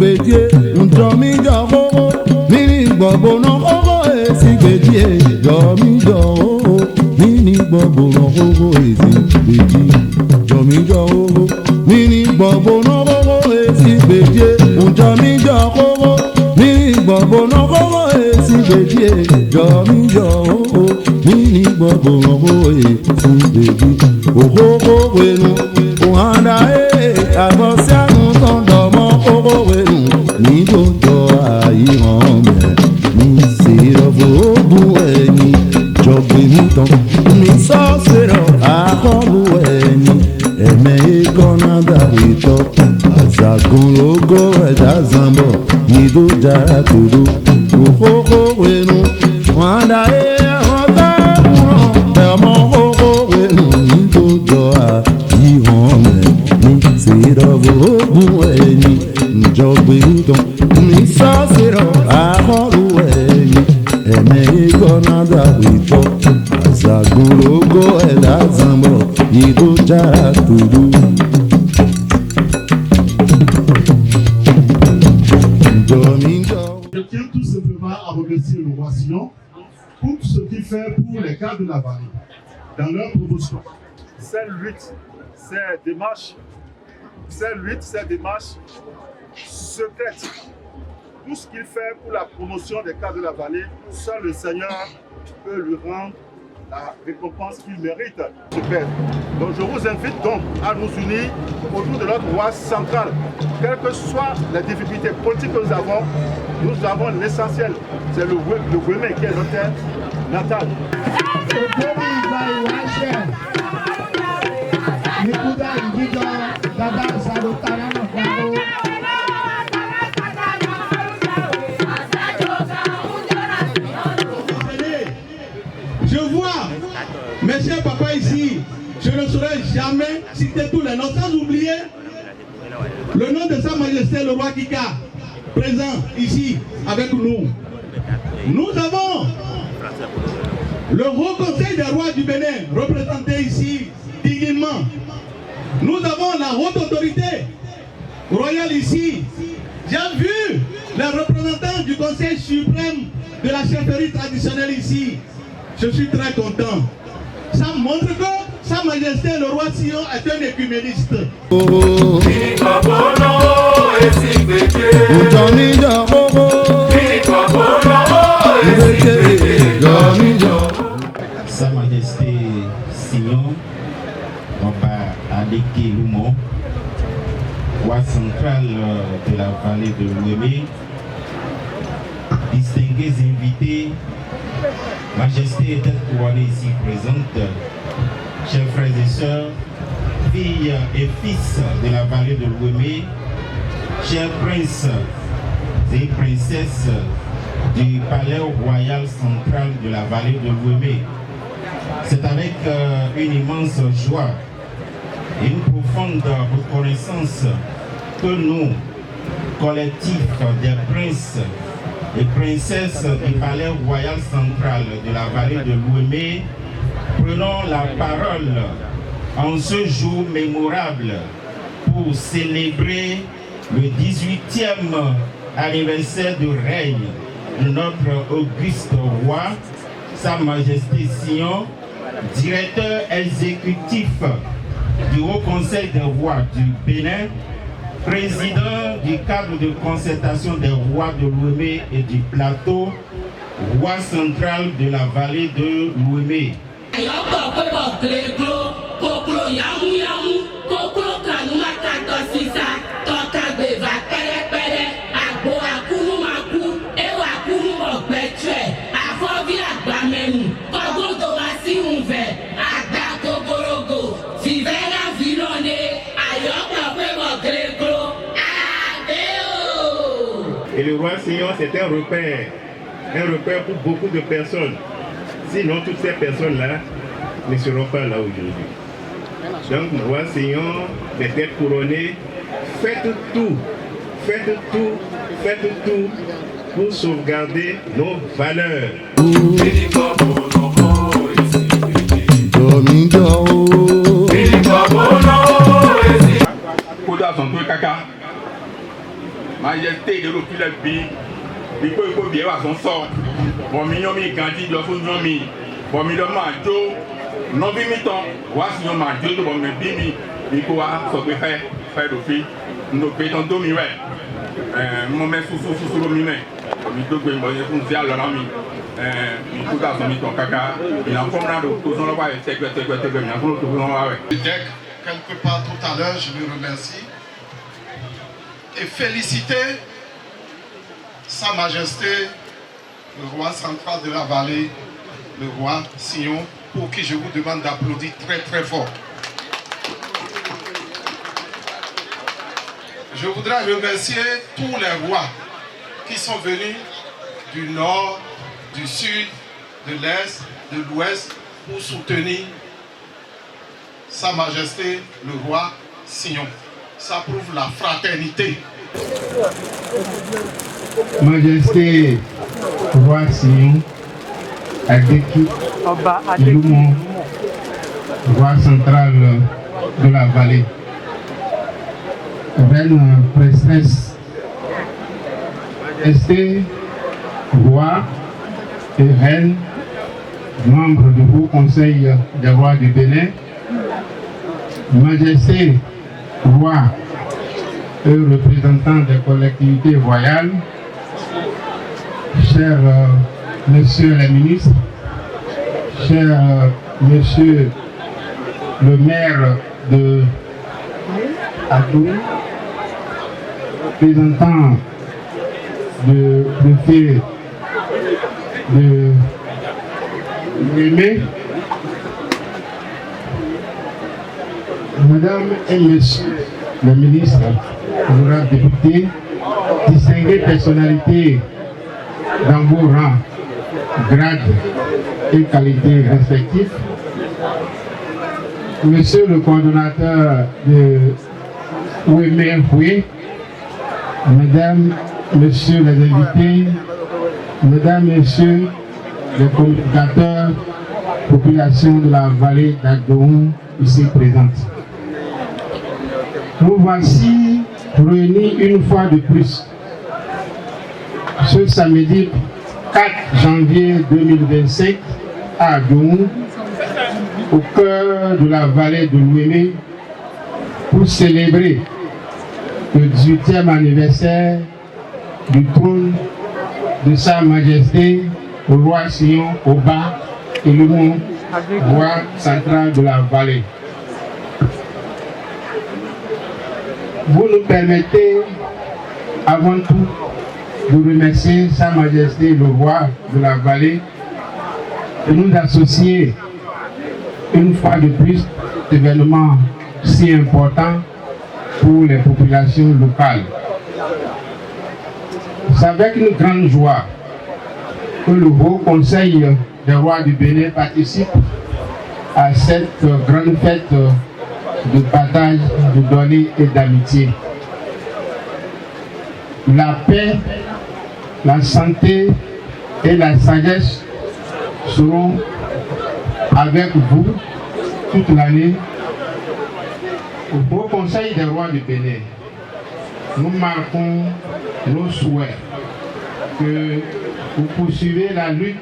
bédié, mi jọ̀wọ́, mi ní gbọ̀gbọ̀ náà kókó èsì bédié, mi jọ̀wọ́, mi ní gbọ̀gbọ̀ náà kókó èsì bédié, mi jọ̀wọ́, mi ní gbọ̀gbọ̀ náà kókó èsì bédié, mi jọ̀wọ́, mi ní gbọ̀gbọ̀ náà kókó èsì bédié, mi jọ̀wọ́, mi ní gbọ̀gbọ̀ náà kókó èsì bédié, òkókó wẹnu, òhàndá àbọ̀sí àgùntàn dọ̀mọ́ kókó wẹnu. Ní gbogbo àyíhàn mẹ́, ní sèrọ̀fọ̀ ògùn ẹ̀yìn, jọ̀gbìn nìkan, ní sọ́ọ̀sẹ̀rọ̀ àkọ́bù ẹ̀yìn, ẹ̀mẹ́ ìkànnà dàbí tọ́, àzàgùn lógó ẹ̀dá zambọ̀, nídó jára tòdó, òkókó wẹnu, wọn dá ẹ̀hán dákúrọ̀, ẹ̀mọ́ kókó wẹnu, ní gbogbo àyíhàn mẹ́, ní sèrọ̀fọ̀ ògùn ẹ̀yìn. Jọ̀gbìndùn ní sọ́ọ̀sìrọ̀ àkọ́rù ẹ̀yìn ẹ̀mẹ́ ìkọ́nàdà ìtọ́ àzàgùn lógó ẹ̀dá zambọ̀ ìdó jára tòdú. Je tiens tout simplement à remercier le roi Sion pour ce qu'il fait pour les cadres de la vallée dans leur promotion. Cette lutte, ces démarches secrète. Tout ce qu'il fait pour la promotion des cadres de la vallée, seul le Seigneur peut lui rendre la récompense qu'il mérite. Super. Donc je vous invite donc à nous unir autour de notre roi central. Quelles que soient les difficultés politiques que nous avons l'essentiel. C'est le Wémé qui est notre terre natale. Je vois mes chers papas ici, je ne saurais jamais citer tous les noms, sans oublier le nom de Sa Majesté le roi Kika, présent ici avec nous. Nous avons le Haut Conseil des rois du Bénin, représenté ici dignement. Nous avons la haute autorité royale ici. J'ai vu les représentants du Conseil suprême de la chefferie traditionnelle ici. Je suis très content. Ça montre que Sa Majesté le roi Sion est un écuméniste. Sa Majesté Sion, Adéké Loumon, roi central de la vallée de l'Ouémé, distingués invités, Majesté et tête couronnée ici présente, chers frères et sœurs, filles et fils de la vallée de l'Ouémé, chers princes et princesses du palais royal central de la vallée de l'Ouémé. C'est avec une immense joie et une profonde reconnaissance que nous, collectif des princes et princesses du palais royal central de la vallée de l'Ouémé, prenons la parole en ce jour mémorable pour célébrer le 18e anniversaire de règne de notre auguste roi, Sa Majesté Sion, directeur exécutif du Haut Conseil des rois du Bénin, président du cadre de concertation des rois de l'Ouémé et du plateau, roi central de la vallée de l'Ouémé. Et le roi Sion, c'est un repère pour beaucoup de personnes. Sinon, toutes ces personnes-là ne seront pas là aujourd'hui. Donc, le roi Sion, les têtes couronnées, faites tout pour sauvegarder nos valeurs. majesté de l'office bi iko iko bi wa son so bon mi yomi gandi lo fun yomi bon mi lo ma jo no bi mi ton wa si yo ma jo to bon me bi mi iko wa so pe fe do fi no pe ton do mi we mo me su mi me mi to gbe mo ye fun ti alora mi mi ko da so mi ton kaka il en comprend do to so lo ba te mi en ko to no wa we quelque part tout à l'heure, je lui remercie et féliciter Sa Majesté, le roi central de la vallée, le roi Sion, pour qui je vous demande d'applaudir très très fort. Je voudrais remercier tous les rois qui sont venus du nord, du sud, de l'est, de l'ouest pour soutenir Sa Majesté, le roi Sion. Ça prouve la fraternité. Majesté, roi Sion, Adeki, Ilumo, roi central de la vallée, reine princesse Estée, roi et reine, membre du Haut Conseil des rois du Bénin, Majesté, roi et représentant des collectivités royales, chers messieurs les ministres, chers monsieur le maire de Adou, représentant de préfet de Ouémé, Madame et Messieurs les ministres, honorables députés, distinguées personnalités dans vos rangs, grades et qualités respectifs, Monsieur le coordonnateur de Ouémé-Houé, Mesdames, Messieurs les invités, Mesdames, Messieurs les communicateurs, population de la vallée d'Agdoum ici présente. Nous voici réunis une fois de plus ce samedi 4 janvier 2025 à Agdoum, au cœur de la vallée de l'Ouémé, pour célébrer le 18e anniversaire du trône de Sa Majesté, le roi Sion Oba et le roi central de la vallée. Vous nous permettez avant tout de remercier Sa Majesté le roi de la vallée de nous associer une fois de plus cet événement si important pour les populations locales. C'est avec une grande joie que le Haut Conseil des rois du Bénin participe à cette grande fête de partage, de donner et d'amitié. La paix, la santé et la sagesse seront avec vous toute l'année. Au Haut Conseil des rois du Bénin, nous marquons nos souhaits que vous poursuivez la lutte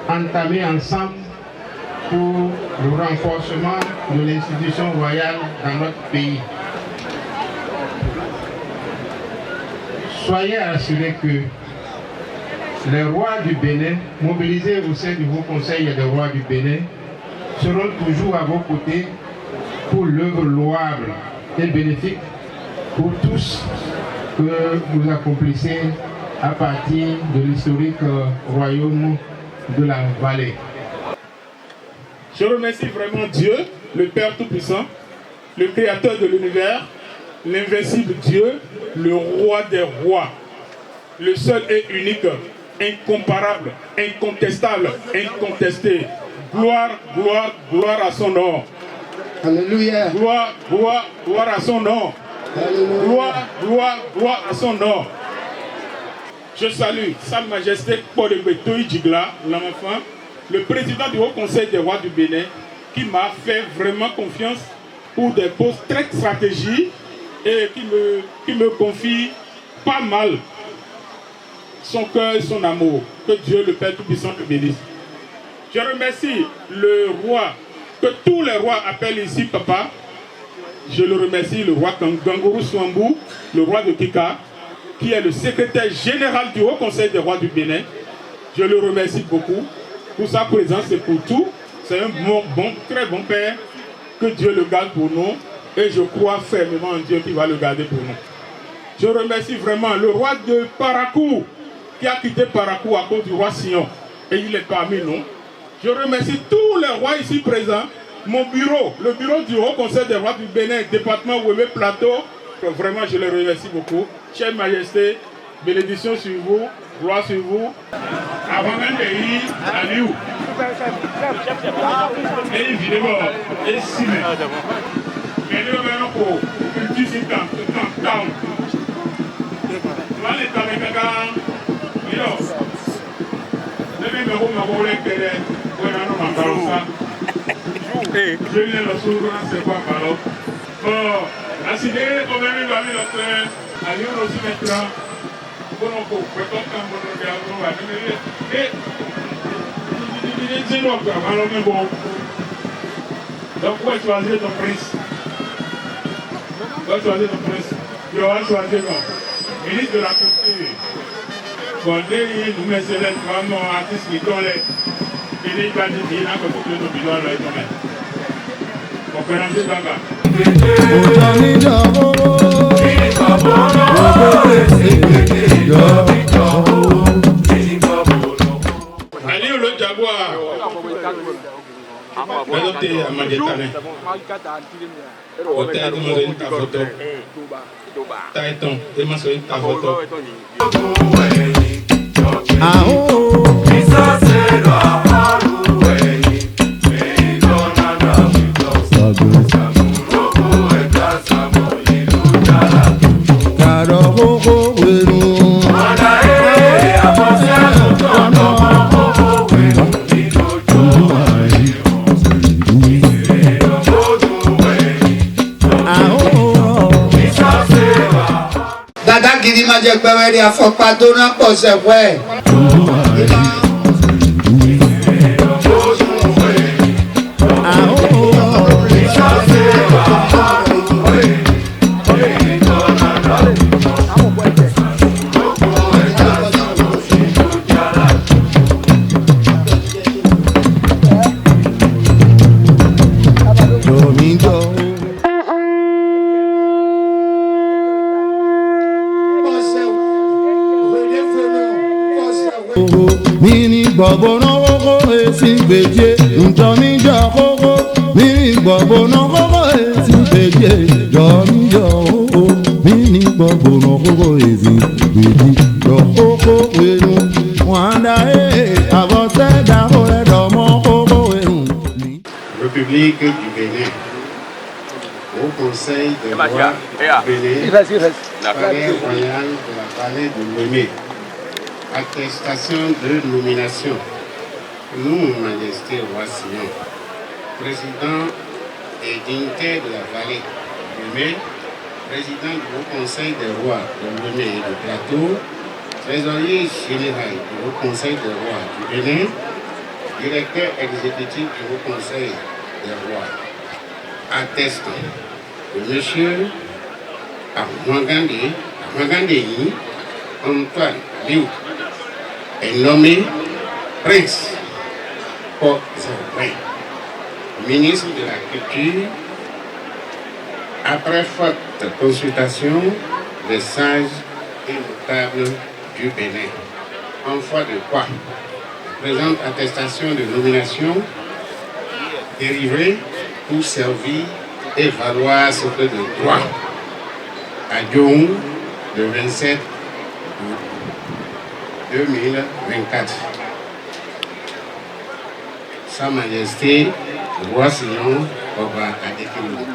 entamée ensemble pour le renforcement de l'institution royale dans notre pays. Soyez assurés que les rois du Bénin, mobilisés au sein du Haut Conseil des rois du Bénin, seront toujours à vos côtés pour l'œuvre louable et bénéfique pour tous que vous accomplissez à partir de l'historique royaume de la vallée. Je remercie vraiment Dieu, le Père Tout-Puissant, le Créateur de l'univers, l'invincible Dieu, le Roi des rois, le seul et unique, incomparable, incontestable, incontesté. Gloire, gloire, gloire à son nom. Alléluia. Gloire, gloire, gloire à son nom. Alléluia. Gloire, gloire, gloire à son nom. Je salue Sa Majesté Paul Ebetoui Djigla, l'enfant, le président du Haut Conseil des rois du Bénin, qui m'a fait vraiment confiance pour des postes très stratégiques et qui me confie pas mal son cœur et son amour. Que Dieu le Père Tout-Puissant te bénisse. Je remercie le roi, que tous les rois appellent ici papa. Je le remercie, le roi Kangangourou Swambou, le roi de Kika, qui est le secrétaire général du Haut Conseil des rois du Bénin. Je le remercie beaucoup pour sa présence et pour tout. C'est un très bon père. Que Dieu le garde pour nous. Et je crois fermement en Dieu qui va le garder pour nous. Je remercie vraiment le roi de Parakou, qui a quitté Parakou à cause du roi Sion. Et il est parmi nous. Je remercie tous les rois ici présents. Mon bureau, le bureau du Haut Conseil des rois du Bénin, département Ouémé Plateau. Vraiment, je les remercie beaucoup. Chère Majesté, bénédiction sur vous, gloire sur vous. Avant même de ir à Liu, et évidemment, et si mais nous venons pour une petite temps. Nous allons être avec je viens de s'ouvrir, c'est quoi, alors? Bon, la sidérée, on va aller dans le train, à Lyon aussi maintenant. Bon, on peut pas quand on regarde, on va venir. Et, c'est donc, alors, mais bon. Donc, où est choisir ton prince? Où est choisir ton prince? Tu vas choisir non. Ministre de la Culture. Bon, nous mettons les vraiment artistes qui sont les. Il va dire qu'il y a un peu de besoin de l'être. Allez le jaguar. Dada gidi ma jẹ gbẹwẹrẹ afọpa tó náà pọ̀ sẹ̀wẹ́. Mini gbọ̀gbọ̀nà kókó èsì gbèjé ntọ́mi jọ kókó. Mini gbọ̀gbọ̀nà kókó èsì gbèjé jọ̀mí jọ kókó. Mini gbọ̀gbọ̀nà kókó èsì gbèjé jọ kókó wẹ̀nu. Wàndà àbọ̀tẹ́ dàkó ẹ̀dọ̀mọ́ kókó wẹ̀nu. République du Bénin, au Conseil des rois du Bénin, palais royal de la vallée de Ouémé. Attestation de nomination. Nous, Majesté Roi Sion, président et dignitaire de la vallée de Ouémé, président du Haut Conseil des rois de Ouémé et de Plateau, trésorier général du Haut Conseil des rois du Bénin, directeur exécutif du Haut Conseil des rois, attestant que M. Amangandéni Antoine Liu est nommé prince pour ministre de la Culture après forte consultation des sages et notables du Bénin. En foi de quoi la présente attestation de nomination dérivée pour servir et valoir ce que de droit à Dioum le 27 2024. Sa Majesté, le roi Sion, Oba Adekilou.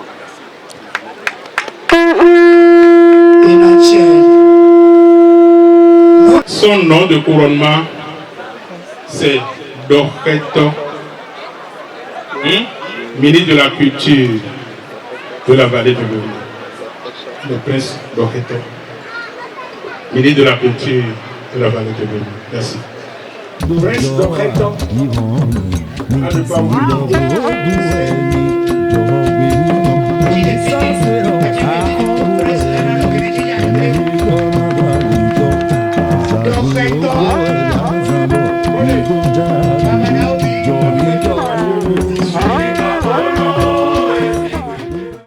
Son nom de couronnement, c'est Dorketo, ministre de la Culture de la vallée de Bénin. Le prince Dorketo. ministre de la Culture de la vallée de Bénin. Merci. Prince Dorrector, à ne pas oublier.